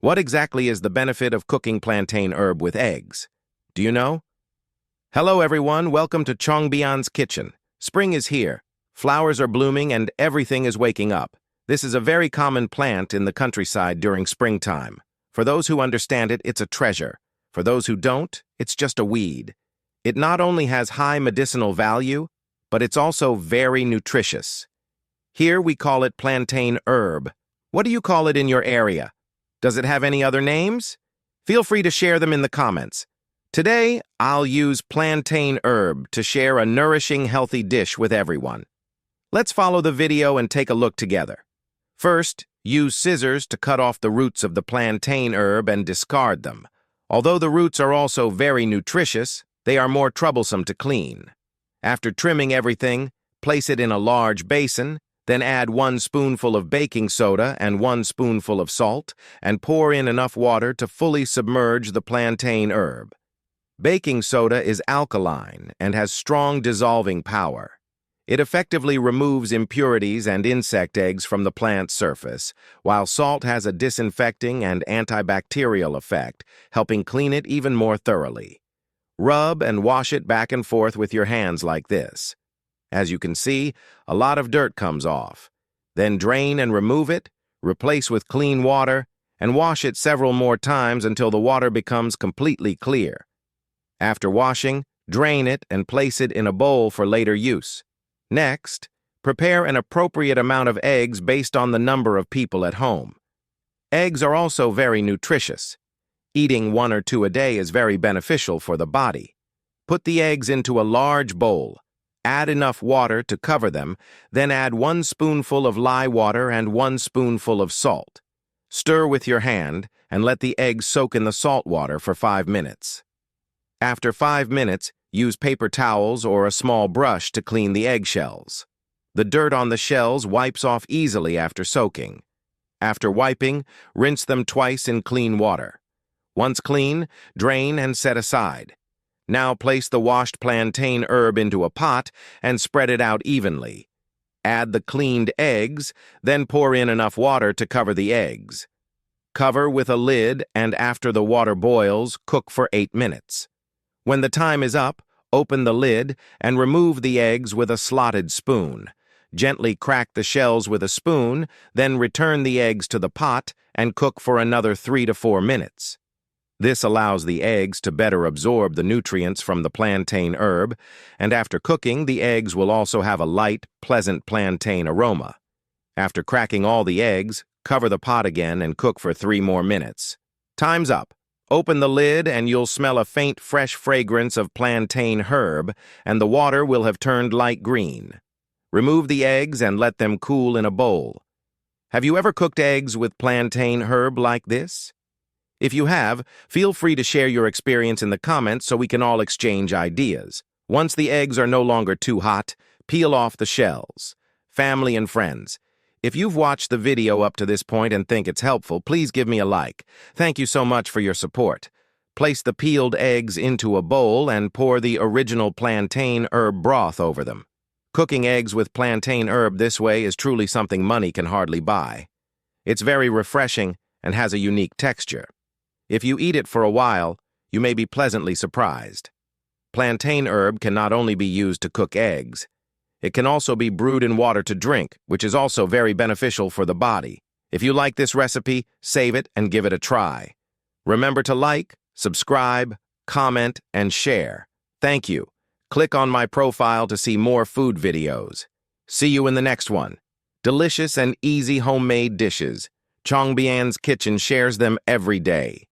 What exactly is the benefit of cooking plantain herb with eggs? Do you know? Hello everyone, welcome to Chongbian's kitchen. Spring is here, flowers are blooming and everything is waking up. This is a very common plant in the countryside during springtime. For those who understand it, it's a treasure. For those who don't, it's just a weed. It not only has high medicinal value, but it's also very nutritious. Here we call it plantain herb. What do you call it in your area? Does it have any other names? Feel free to share them in the comments. Today, I'll use plantain herb to share a nourishing, healthy dish with everyone. Let's follow the video and take a look together. First, use scissors to cut off the roots of the plantain herb and discard them. Although the roots are also very nutritious, they are more troublesome to clean. After trimming everything, place it in a large basin, then add 1 spoonful of baking soda and 1 spoonful of salt, and pour in enough water to fully submerge the plantain herb. Baking soda is alkaline and has strong dissolving power. It effectively removes impurities and insect eggs from the plant's surface, while salt has a disinfecting and antibacterial effect, helping clean it even more thoroughly. Rub and wash it back and forth with your hands like this. As you can see, a lot of dirt comes off. Then drain and remove it, replace with clean water, and wash it several more times until the water becomes completely clear. After washing, drain it and place it in a bowl for later use. Next, prepare an appropriate amount of eggs based on the number of people at home. Eggs are also very nutritious. Eating 1 or 2 a day is very beneficial for the body. Put the eggs into a large bowl. Add enough water to cover them, then add 1 spoonful of lye water and 1 spoonful of salt. Stir with your hand and let the eggs soak in the salt water for 5 minutes. After 5 minutes, use paper towels or a small brush to clean the eggshells. The dirt on the shells wipes off easily after soaking. After wiping, rinse them twice in clean water. Once clean, drain and set aside. Now place the washed plantain herb into a pot and spread it out evenly. Add the cleaned eggs, then pour in enough water to cover the eggs. Cover with a lid and after the water boils, cook for 8 minutes. When the time is up, open the lid and remove the eggs with a slotted spoon. Gently crack the shells with a spoon, then return the eggs to the pot and cook for another 3 to 4 minutes. This allows the eggs to better absorb the nutrients from the plantain herb, and after cooking, the eggs will also have a light, pleasant plantain aroma. After cracking all the eggs, cover the pot again and cook for 3 more minutes. Time's up. Open the lid and you'll smell a faint, fresh fragrance of plantain herb, and the water will have turned light green. Remove the eggs and let them cool in a bowl. Have you ever cooked eggs with plantain herb like this? If you have, feel free to share your experience in the comments so we can all exchange ideas. Once the eggs are no longer too hot, peel off the shells. Family and friends, if you've watched the video up to this point and think it's helpful, please give me a like. Thank you so much for your support. Place the peeled eggs into a bowl and pour the original plantain herb broth over them. Cooking eggs with plantain herb this way is truly something money can hardly buy. It's very refreshing and has a unique texture. If you eat it for a while, you may be pleasantly surprised. Plantain herb can not only be used to cook eggs, it can also be brewed in water to drink, which is also very beneficial for the body. If you like this recipe, save it and give it a try. Remember to like, subscribe, comment, and share. Thank you. Click on my profile to see more food videos. See you in the next one. Delicious and easy homemade dishes. Chongbian's Kitchen shares them every day.